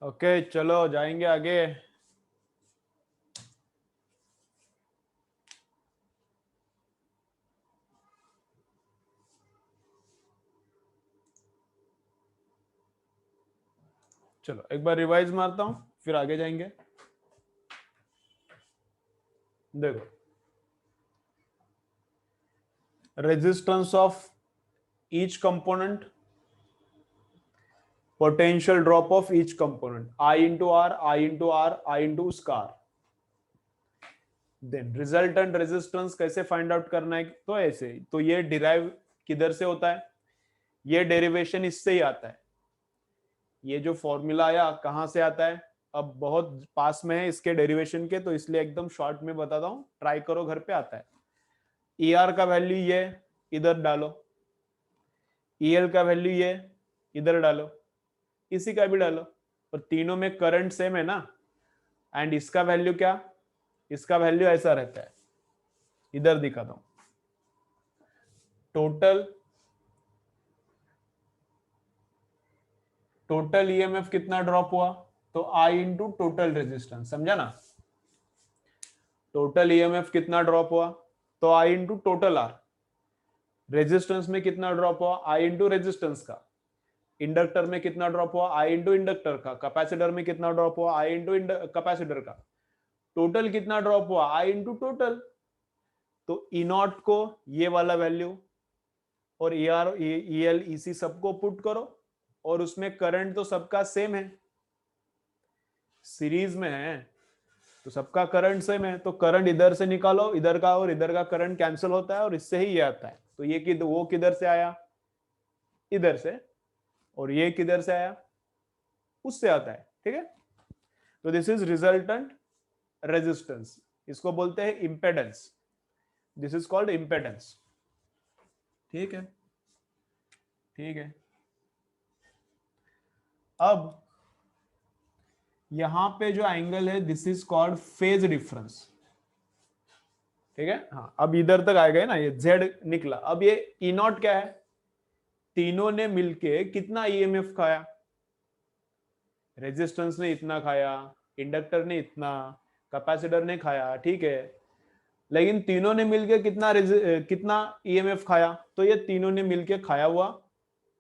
Okay चलो जाएंगे आगे। चलो एक बार रिवाइज मारता हूं फिर आगे जाएंगे। देखो, resistance of each component, potential drop of each component, I into R, I into R, I into square. Then resultant resistance कैसे फाइंड आउट करना है, तो ऐसे, तो ये डिराइव किधर से होता है, ये डेरिवेशन इससे ही आता है। ये जो फॉर्मूला आया कहां से आता है, अब बहुत पास में है इसके डेरिवेशन के, तो इसलिए एकदम शॉर्ट में बताता हूं, ट्राई करो घर पे, आता है। ई आर का वैल्यू ये इधर डालो, ई एल का वैल्यू ये इधर डालो, इसी का भी डालो, और तीनों में करंट सेम है ना। एंड इसका वैल्यू क्या, इसका वैल्यू ऐसा रहता है, इधर दिखाता हूं। टोटल ईएमएफ कितना ड्रॉप हुआ, तो आई इंटू टोटल रेजिस्टेंस, समझा ना। टोटल ईएमएफ कितना ड्रॉप हुआ, तो आई इंटू टोटल आर। रेजिस्टेंस में कितना ड्रॉप हुआ, आई इंटू रेजिस्टेंस का। इंडक्टर में कितना ड्रॉप हुआ, आई इंटू इंडक्टर का। कैपेसिटर में कितना ड्रॉप हुआ, आई इंटू कैपेसिटर का। टोटल कितना ड्रॉप हुआ, आई इंटू टोटल। तो ई नॉट को ये वाला वैल्यू और ई आर, ई एल, ई सी सबको पुट करो, और उसमें करंट तो सबका सेम है, सीरीज में है, तो सबका करंट सेम है, तो करंट इधर से निकालो, इधर का और इधर का करंट कैंसिल होता है, और इससे ही ये आता है। तो ये वो किधर से आया, इधर से, और ये किधर से आया, उससे आता है, ठीक है। तो दिस इज रिजल्टेंट रेजिस्टेंस, इसको बोलते हैं impedance, this is called impedance, ठीक है, ठीक है। अब यहां पे जो एंगल है, this is called phase difference, ठीक है। हाँ, अब इधर तक आ गए ना, ये Z निकला। अब ये ई नॉट क्या है, तीनों ने मिलके कितना ईएमएफ खाया, रेजिस्टेंस ने इतना खाया, इंडक्टर ने इतना, कैपेसिटर ने खाया, ठीक है। लेकिन तीनों ने मिलके कितना ईएमएफ खाया, तो ये तीनों ने मिलके खाया हुआ,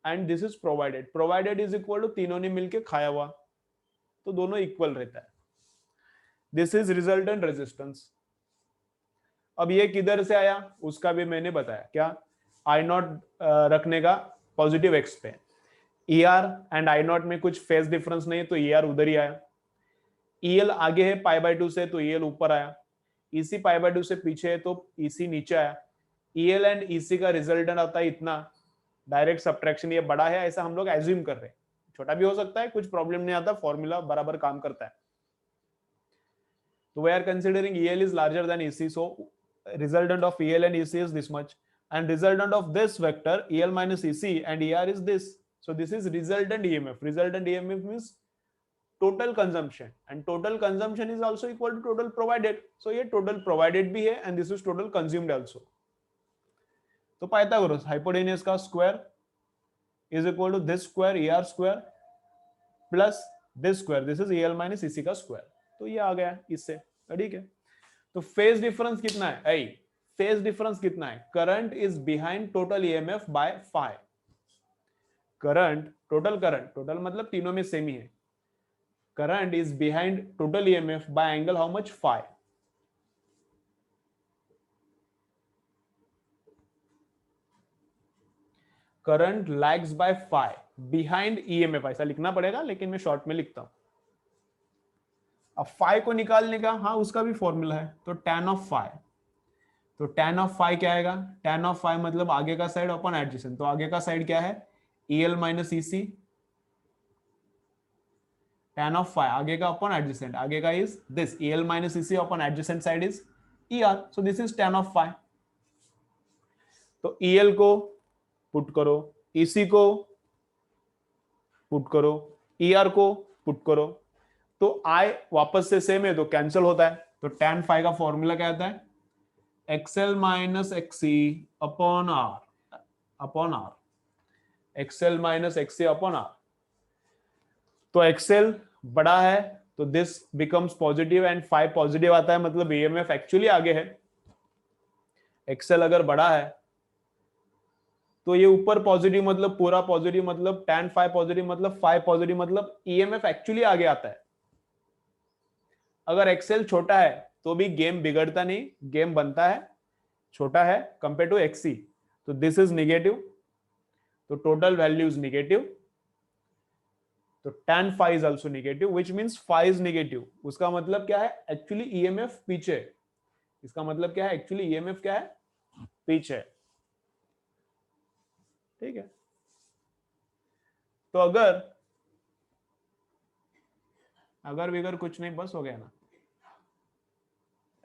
and this is provided, provided is equal to तीनों ने मिलके खाया हुआ, तो दोनों इक्वल रहता है। This is resultant resistance. अब ये किधर से आया, उसका भी मैंने बताया, क्या, आई नॉट रखने का पॉजिटिव एक्स पे, E R and I not में कुछ फेज डिफरेंस नहीं, तो ई आर उधर ही आया। ई एल आगे है पाई बाय 2 से, तो ई एल ऊपर आया। ईसी पाई बाय 2 से पीछे है, तो ईसी नीचे आया। ई एल एंड ईसी का रिजल्टेंट आता है इतना, डायरेक्ट सब्ट्रैक्शन, ये बड़ा है ऐसा हम लोग एज्यूम कर रहे हैं, छोटा भी हो सकता है, कुछ प्रॉब्लम नहीं आता, फॉर्मूला बराबर काम करता है। तो we are considering E L is larger than EC, so resultant of EL and EC is this much, and resultant of this vector EL minus EC and ER is this. So this is resultant EMF. Resultant EMF means total consumption, and total consumption is also equal to total provided. So ये total provided भी है, and this is total consumed also. तो Pythagoras hypotenuse का square is equal to this square ER square plus this square, this is EL minus EC का square. तो ये आ गया इससे, ठीक है। तो फेज डिफरेंस कितना है, फेज डिफरेंस कितना है, current is behind total EMF by 5। Current, total मतलब तीनों में सेम ही है, current is behind total EMF by angle how much, 5। Current lags by 5 behind EMF, ऐसा लिखना पड़ेगा, लेकिन मैं शॉर्ट में लिखता हूं। अब 5 को निकालने का, हाँ उसका भी फॉर्मूला है, तो tan ऑफ 5, तो tan ऑफ 5 क्या आएगा, tan ऑफ 5 मतलब आगे का साइड अपॉन एडजेसेंट, तो आगे का साइड क्या है, EL minus EC, tan of 5 आगे का अपॉन एडजेसेंट, आगे का is this EL minus EC upon adjacent side is ER, so this is tan of 5। तो EL को पुट करो, EC को पुट करो, ER को पुट करो, तो I वापस से सेम है तो कैंसिल होता है, तो tan 5 का फॉर्मूला क्या आता है, XL minus XC upon R, XL minus XC upon R। तो XL बड़ा है तो this becomes positive and 5 positive आता है, मतलब ईएमएफ एक्चुअली आगे है। एक्सेल अगर बड़ा है तो ये ऊपर पॉजिटिव मतलब पूरा पॉजिटिव, मतलब tan 5 पॉजिटिव मतलब 5 पॉजिटिव, मतलब ईएमएफ एक्चुअली आगे आता है। अगर एक्सेल छोटा है तो भी गेम बिगड़ता नहीं, गेम बनता है, छोटा है कंपेयर टू एक्सी, तो दिस इज नेगेटिव, तो टोटल वैल्यू इज नेगेटिव, तो tan phi is also negative which means phi is negative। उसका मतलब क्या है, एक्चुअली ईएमएफ पीछे, इसका मतलब क्या है, एक्चुअली ईएमएफ क्या है, पीछे। ठीक है, तो अगर विगर कुछ नहीं, बस हो गया ना,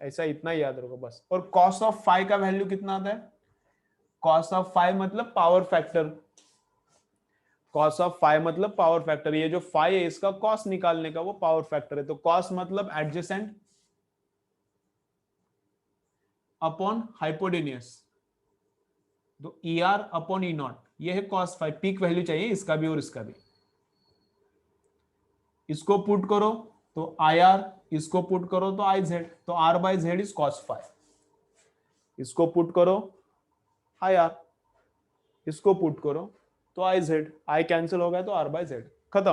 ऐसा इतना ही याद रखो बस। और cos ऑफ फाइ का वैल्यू कितना आता है, cos ऑफ फाइ मतलब power factor, cos of phi मतलब पावर फैक्टर, ये जो फाइ है इसका cos निकालने का वो पावर फैक्टर है, तो cos मतलब एडजेसेंट अपॉन हाइपोटेन्यूस, तो E R upon E not, ये है cos फाइ, पीक वैल्यू चाहिए इसका भी और इसका भी। इसको पुट करो तो आई आर, इसको पुट करो तो आई जेड, तो R by Z is cos phi. इसको पुट करो आई आर, इसको पुट करो तो आई जेड, आई कैंसिल हो गया तो आर बाई जेड, खत्म।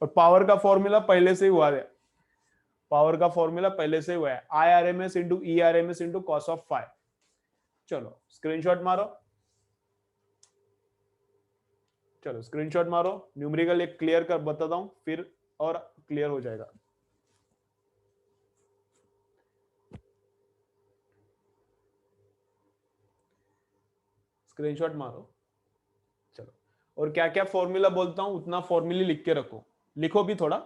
और पावर का फॉर्मूला पहले से ही हुआ है, पावर का फॉर्मूला पहले से ही हुआ है, I R M S into E R M S into cos of five. चलो स्क्रीनशॉट मारो, चलो स्क्रीनशॉट मारो, न्यूमेरिकल एक क्लियर कर बताता हूं फिर और क्लियर हो जाएगा। स्क्रीनशॉट मारो, चलो। और क्या क्या फॉर्मूला बोलता हूं उतना फॉर्मूले लिख के रखो, लिखो भी थोड़ा,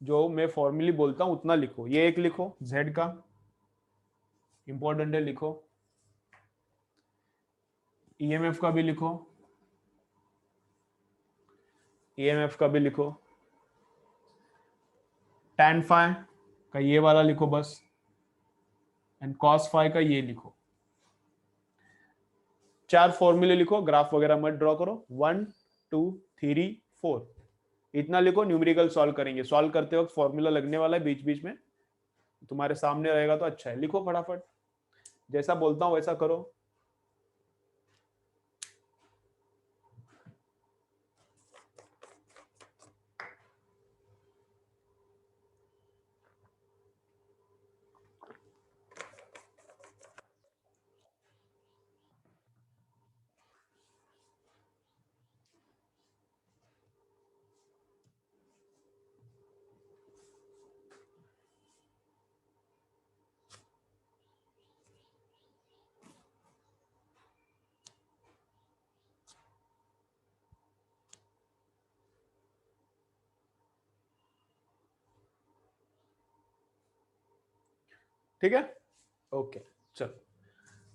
जो मैं फॉर्मूले बोलता हूं उतना लिखो। ये एक लिखो जेड का, इंपॉर्टेंट है, लिखो। ईएमएफ का भी लिखो, ईएमएफ का भी लिखो। tan फाइ का ये वाला लिखो बस, एंड cos फाइ का ये लिखो। चार फॉर्मूले लिखो, ग्राफ वगैरह मत ड्रॉ करो, 1 2 3 4 इतना लिखो। न्यूमेरिकल सॉल्व करेंगे, सॉल्व करते वक्त फॉर्मूला लगने वाला है बीच बीच में, तुम्हारे सामने रहेगा तो अच्छा है। लिखो फटाफट, जैसा बोलता हूं वैसा करो। ठीक है, ओके चलो,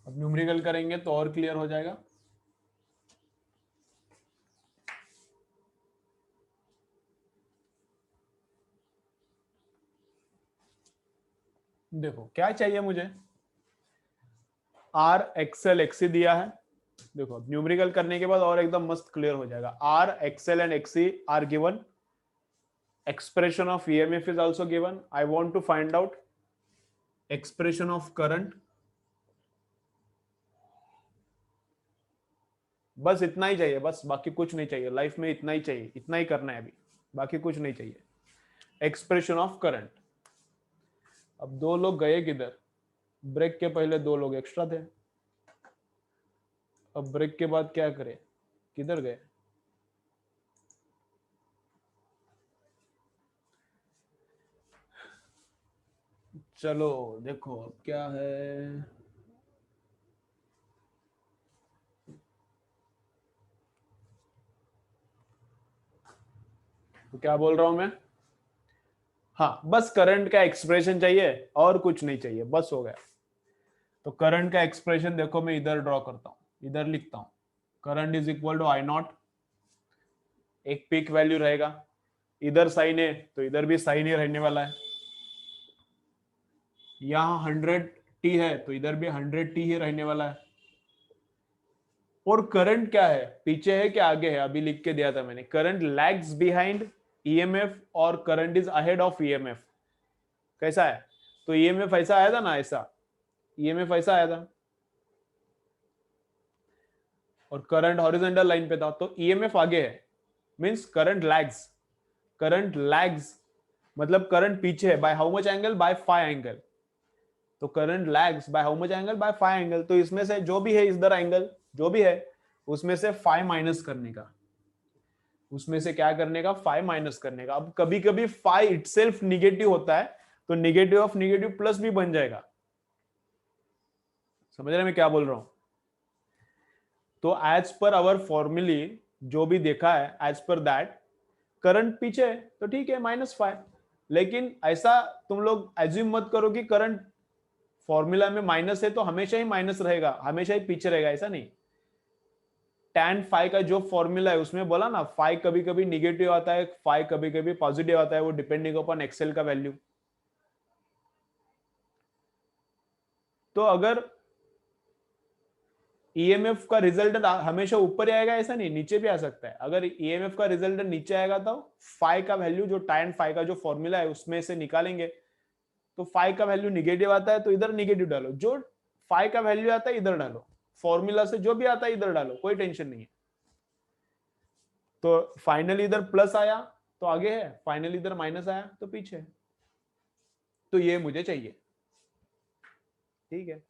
अब न्यूमेरिकल करेंगे तो और क्लियर हो जाएगा। देखो क्या चाहिए मुझे, आर एक्सएल एक्सी दिया है। देखो अब न्यूमेरिकल करने के बाद और एकदम मस्त क्लियर हो जाएगा। R XL and XC are given, expression of EMF is also given. I want to find out expression of current। बस इतना ही चाहिए, बस बाकी कुछ नहीं चाहिए लाइफ में, इतना ही चाहिए, इतना ही करना है अभी, बाकी कुछ नहीं चाहिए। Expression of current. अब दो लोग गए किधर, ब्रेक के पहले दो लोग एक्स्ट्रा थे, अब ब्रेक के बाद क्या करें, किधर गए। चलो देखो अब क्या है, तो क्या बोल रहा हूं मैं, हाँ बस करंट का एक्सप्रेशन चाहिए और कुछ नहीं चाहिए, बस हो गया। तो करंट का एक्सप्रेशन देखो मैं इधर ड्रॉ करता हूं, इधर लिखता हूं, current is equal to I nought, एक पीक वैल्यू रहेगा, इधर साइन है तो इधर भी साइन ही रहने वाला है, यहां 100t है तो इधर भी 100t ही रहने वाला है। और करंट क्या है, पीछे है कि आगे है, अभी लिख के दिया था मैंने, करंट लैग्स बिहाइंड ईएमएफ और current is ahead of EMF. कैसा है? तो ईएमएफ ऐसा आया था ना, ऐसा ईएमएफ ऐसा आया था और करंट हॉरिजॉन्टल लाइन पे था, तो ईएमएफ आगे है, means current lags. Current lags मतलब करंट पीछे है, by how much angle? By phi angle. तो current lags by how much angle? By phi angle. तो इसमें से जो भी है इधर एंगल जो भी है उसमें से फाई माइनस करने का, उसमें से क्या करने का? फाई माइनस करने का। अब कभी कभी फाई इटसेल्फ निगेटिव होता है, तो निगेटिव ऑफ निगेटिव प्लस भी बन जाएगा। समझ रहे मैं क्या बोल रहा हूं? तो एज पर आवर फॉर्मूली जो भी देखा है, एज पर दैट करंट पीछे है तो ठीक है -5। लेकिन ऐसा तुम लोग एज्यूम मत करो कि करंट फॉर्मूला में माइनस है तो हमेशा ही माइनस रहेगा, हमेशा ही पीछे रहेगा, ऐसा नहीं। tan फाई का जो फॉर्मूला है उसमें बोला ना, फाई कभी कभी निगेटिव आता है, फाई कभी कभी पॉजिटिव आता है, वो डिपेंडिंग अपॉन एक्सेल का वैल्यू। तो अगर ईएमएफ का रिजल्टेंट हमेशा ऊपर ही आएगा ऐसा नहीं, नीचे भी आ सकता है। अगर ईएमएफ का रिजल्टेंट नीचे आएगा तो फाई का वैल्यू जो tan फाई का जो फॉर्मूला है उसमें से निकालेंगे, तो फाई का वैल्यू निगेटिव आता है तो इधर निगेटिव डालो, जो फाई का वैल्यू आता है इधर डालो, फॉर्मूला से जो भी आता है इधर डालो, कोई टेंशन नहीं है। तो फाइनली इधर प्लस आया तो आगे है, फाइनली इधर माइनस आया तो पीछे है। तो ये मुझे चाहिए, ठीक है।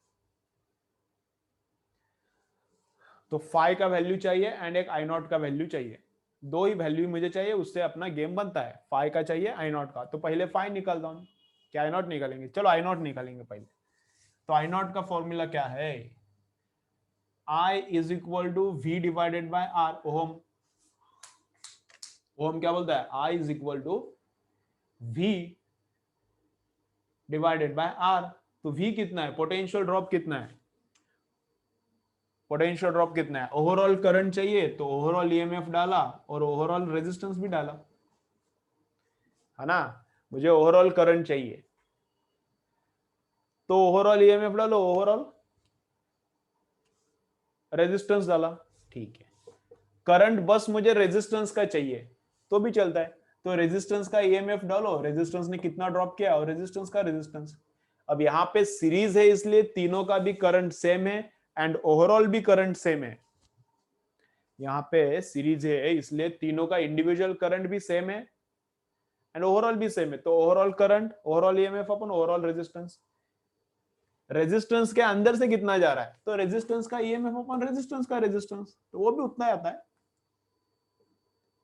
तो फाई का वैल्यू चाहिए एंड एक आई नॉट का वैल्यू चाहिए, दो ही वैल्यू मुझे चाहिए, उससे अपना गेम बनता है। फाई का चाहिए, आई नॉट का। तो पहले फाई निकालता हूं, क्या आई नॉट निकालेंगे? चलो आई नॉट निकालेंगे पहले। तो आई नॉट का फॉर्मूला क्या है? I is equal to V divided by R. Ohm, Ohm क्या बोलता है? I is equal to V divided by R. तो V कितना है? पोटेंशियल ड्रॉप कितना है? पोटेंशियल ड्रॉप कितना है? ओवरऑल करंट चाहिए तो ओवरऑल ईएमएफ डाला और ओवरऑल रेजिस्टेंस भी डाला, है ना। मुझे ओवरऑल करंट चाहिए तो ओवरऑल ईएमएफ डालो, ओवरऑल रेजिस्टेंस डाला, ठीक है। करंट बस मुझे रेजिस्टेंस का चाहिए तो भी चलता है, तो रेजिस्टेंस का ईएमएफ डालो, रेजिस्टेंस ने कितना ड्रॉप किया और रेजिस्टेंस का रेजिस्टेंस। अब यहां पे सीरीज है इसलिए तीनों का भी करंट सेम है एंड ओवरऑल भी करंट सेम है। यहां पे सीरीज है इसलिए तीनों का इंडिविजुअल करंट भी सेम है एंड ओवरऑल भी सेम है। तो ओवरऑल करंट, ओवरऑल ईएमएफ अपन ओवरऑल रेजिस्टेंस। रेजिस्टेंस के अंदर से कितना जा रहा है? तो रेजिस्टेंस का ईएमएफ अपन रेजिस्टेंस का रेजिस्टेंस, तो वो भी उतना आता है।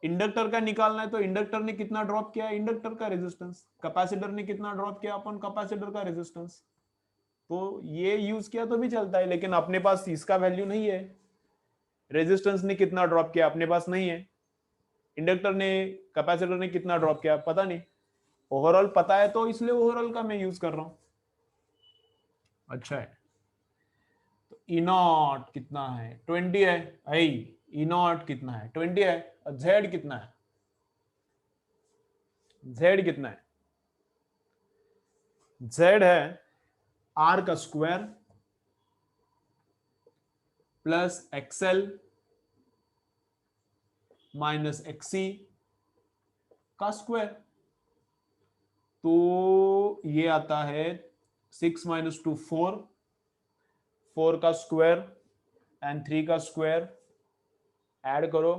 इंडक्टर का निकालना है तो इंडक्टर ने कितना ड्रॉप किया? इंडक्टर का रेजिस्टेंस। कैपेसिटर ने कितना ड्रॉप किया? अपन कैपेसिटर का रेजिस्टेंस। तो ये यूज किया तो भी चलता है, लेकिन अपने पास इसका वैल्यू नहीं है। रेजिस्टेंस ने कितना ड्रॉप किया अपने पास नहीं है, इंडक्टर ने, कैपेसिटर ने कितना ड्रॉप किया पता नहीं। ओवरऑल पता है तो इसलिए ओवरऑल का मैं यूज कर रहा हूं। अच्छा है। तो ई नॉट कितना है? 20 है। आई ई नॉट कितना है? 20 है। और जेड कितना है? जेड कितना है? जेड है आर का square plus XL minus XC का स्क्वायर। तो ये आता है 6 माइनस 2 4, 4 का स्क्वायर एंड 3 का स्क्वायर ऐड करो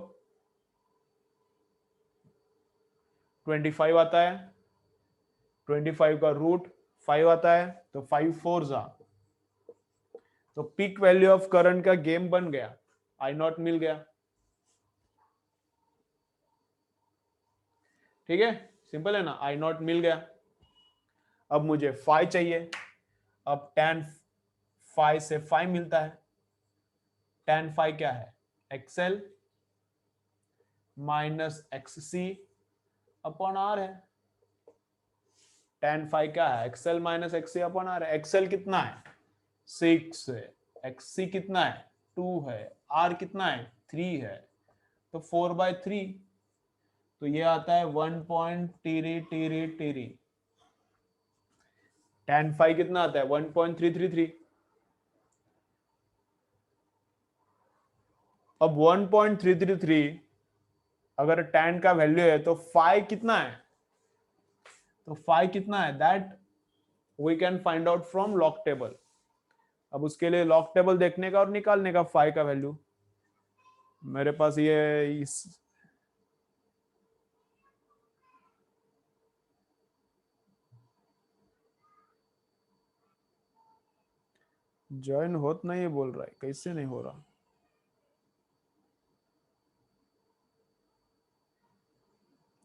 25 आता है, 25 का रूट 5 आता है, तो 5 4 जा। तो पीक वैल्यू ऑफ करंट का गेम बन गया, आई नॉट मिल गया। ठीक है, सिंपल है ना, आई नॉट मिल गया। अब मुझे फाई चाहिए। अब tan फाई से फाई मिलता है। tan फाई क्या है? XL minus XC upon R है। tan फाई क्या है? XL minus XC upon R है। एक्सएल कितना है? 6 है। एक्ससी कितना है? 2 है। आर कितना है? 3 है। तो 4/3, तो ये आता है 1 three three three. tan phi कितना आता है? 1.333। अब 1.333 अगर tan का वैल्यू है तो फाई कितना है, तो फाई कितना है, that we can find out from log table. अब उसके लिए लॉग टेबल देखने का और निकालने का फाई का वैल्यू। मेरे पास ये इस ज्वाइन होत नहीं बोल रहा है, कैसे नहीं हो रहा।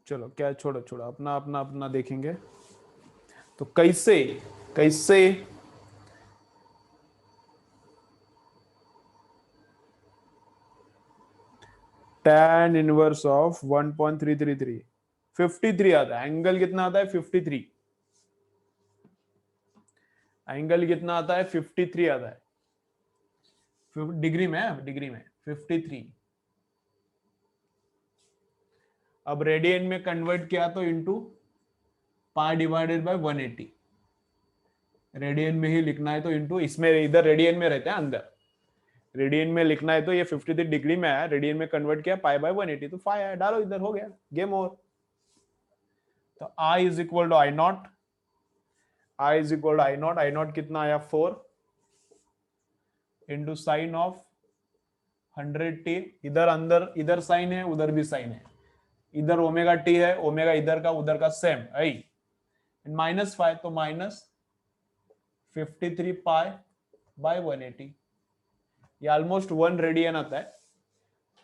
चलो क्या, छोड़ो छोड़ो, अपना अपना अपना देखेंगे। तो कैसे कैसे tan इनवर्स ऑफ 1.333 53 आता है। एंगल कितना आता है, 53। एंगल कितना आता है, 53 आता है। डिग्री में, डिग्री में 53। अब रेडियन में कन्वर्ट किया तो into pi divided by 180। Radian में ही लिखना है तो इंटू, इसमें इधर रेडियन में रहता है अंदर, रेडियन में लिखना है तो ये 53 डिग्री में है, रेडियन में कन्वर्ट किया पाई बाय 180 तो फाई है, डालो इधर, हो गया, गेम ओवर। तो I is equal to I naught, I is equal to I naught, I naught कितना आया 4 इंटू साइन ऑफ 100t, इधर अंदर इधर साइन है उधर भी साइन है, इधर ओमेगा टी है, ओमेगा इधर का उधर का सेम आई, माइनस 5 तो माइनस 53 पाई बाय 180। ये ऑलमोस्ट 1 रेडियन आता है,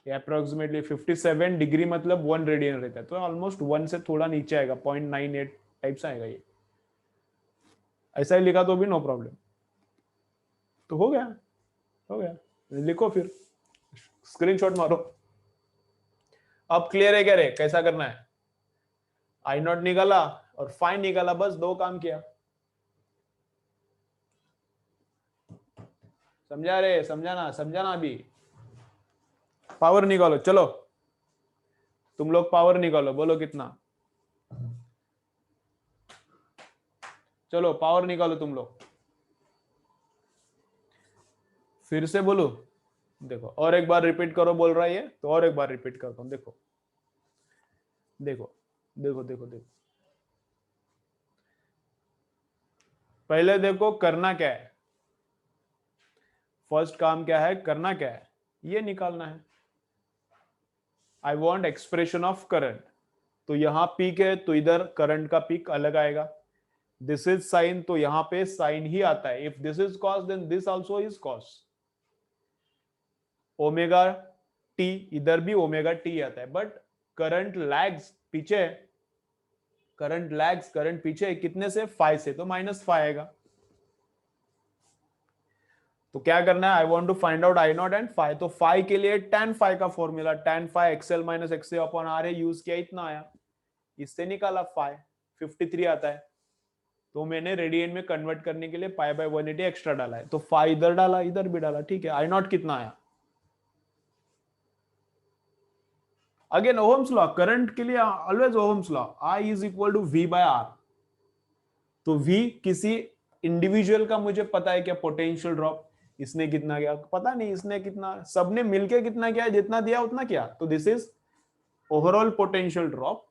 ये अप्रोक्सीमेटली 57 डिग्री मतलब 1 रेडियन रहता है, तो ऑलमोस्ट 1 से थोड़ा नीचे आएगा, 0.98 टाइप्स आएगा ये। ऐसा ही लिखा तो भी नो प्रॉब्लम। तो हो गया, हो गया, लिखो फिर, स्क्रीनशॉट मारो। अब क्लियर है क्या रे, कैसा करना है। आई नॉट निकाला और फाइन निकाला, बस 2 काम किया। समझा रे, समझाना समझाना। अभी पावर निकालो, चलो तुम लोग पावर निकालो, बोलो कितना, चलो पावर निकालो तुम लोग, फिर से बोलो। देखो और एक बार रिपीट करो बोल रहा है ये, तो और एक बार रिपीट करता हूं। देखो देखो देखो देखो देखो, पहले देखो करना क्या है, फर्स्ट काम क्या है, करना क्या है, ये निकालना है। I want expression of current, तो यहां पीक है तो इधर करंट का पीक अलग आएगा। दिस इज साइन, तो यहां पे साइन ही आता है। If this is cos then this also is cos. Omega T, इधर भी ओमेगा टी आता है, बट करंट लैग्स पीछे, करंट लैग्स, करंट पीछे कितने से, 5 से, तो -5 आएगा। तो क्या करना है, I want to find out I naught and phi. तो फाई के लिए tan फाई का formula, tan phi XL minus XA upon R use किया, इतना आया, इससे निकाला फाई 53 आता है। तो मैंने रेडियन में कन्वर्ट करने के लिए पाई बाय 180 एक्स्ट्रा डाला है, तो फाई इधर डाला इधर भी डाला, ठीक है। आई नॉट कितना आया, अगेन ओहम्स लॉ, करंट के लिए always Ohm's law, I is equal to V by R. तो वी किसी इंडिविजुअल का मुझे पता है क्या, पोटेंशियल ड्रॉप, इसने कितना किया पता नहीं, इसने कितना, सबने मिलके कितना किया, जितना दिया उतना किया, तो this is overall potential drop.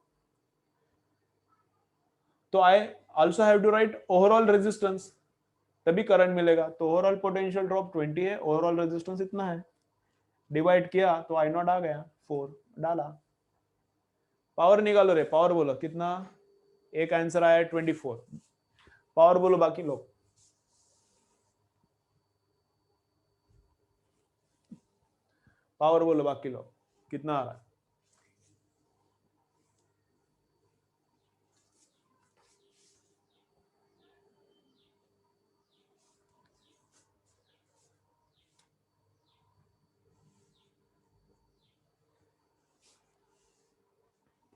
तो I also have to write overall resistance, तभी करंट मिलेगा। तो ओवरऑल पोटेंशियल ड्रॉप 20 है, ओवरऑल रेजिस्टेंस इतना है, डिवाइड किया तो आई नॉट आ गया 4, डाला। पावर निकालो रे, पावर बोलो कितना, एक आंसर आया 24। पावर बोलो बाकी लोग, पावर बोलो बाकी लोग, कितना आ रहा है।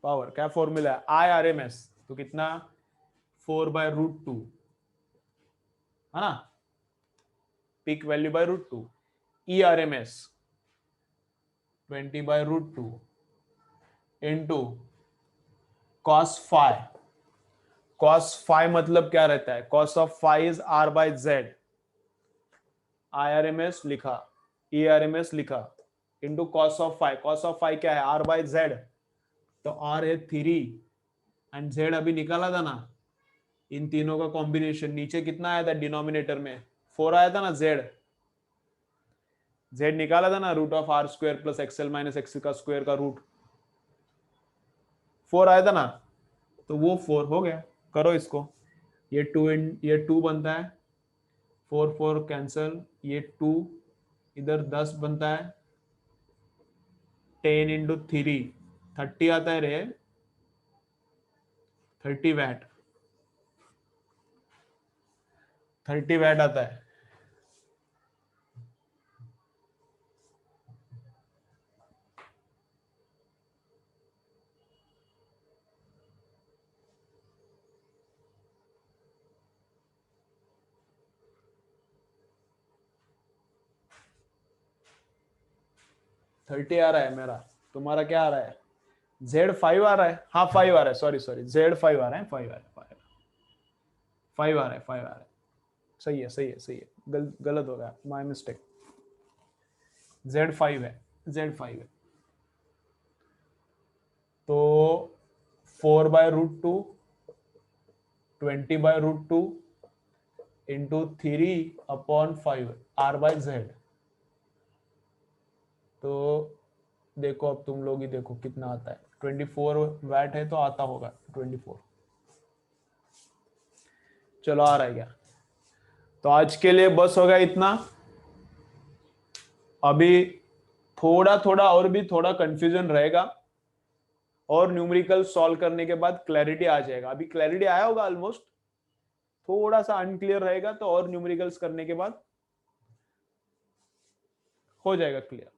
पावर क्या फॉर्मूला है, आई आर एम एस, तो कितना 4/√2 है ना, peak value by √2, E R M S 20/√2 into cos phi. Cos phi मतलब क्या रहता है, cos of phi is R by Z, I R M S लिखा, ई आर एम एस लिखा, into cos of phi. Cos of phi क्या है, R by Z, तो R है 3 एंड Z अभी निकाला था ना, इन तीनों का कॉम्बिनेशन नीचे कितना आया था डिनोमिनेटर में, 4 आया था ना। Z निकाला था ना, root of R square plus XL minus X का स्क्वायर का रूट 4 आया था ना, तो वो 4 हो गया। करो इसको, ये 2 बनता है, 4 4 कैंसल, ये 2 इधर 10 बनता है, 10 इंटू 3 30 आता है रे, 30 वैट, 30 वैट आता है। थर्टी आ रहा है मेरा, तुम्हारा क्या आ रहा है? Z5 आ रहा है, हाँ 5 आ रहा है, सॉरी Z5 आ रहा है, 5 आ रहा है, 5 आ रहा है, 5 आ रहा है। सही है, सही है, सही है, गलत हो गया, माय मिस्टेक। Z5 है, Z5 है। तो 4/√2 20/√2 इंटू 3/5 R/Z। तो देखो अब तुम लोग ही देखो कितना आता है, 24 वैट है तो आता होगा 24। चलो आ रहा है क्या? तो आज के लिए बस होगा इतना। अभी थोड़ा थोड़ा और भी थोड़ा कंफ्यूजन रहेगा, और न्यूमेरिकल सॉल्व करने के बाद क्लैरिटी आ जाएगा। अभी क्लैरिटी आया होगा ऑलमोस्ट, थोड़ा सा अनक्लियर रहेगा, तो और न्यूमेरिकल्स करने के बाद हो जाएगा क्लियर।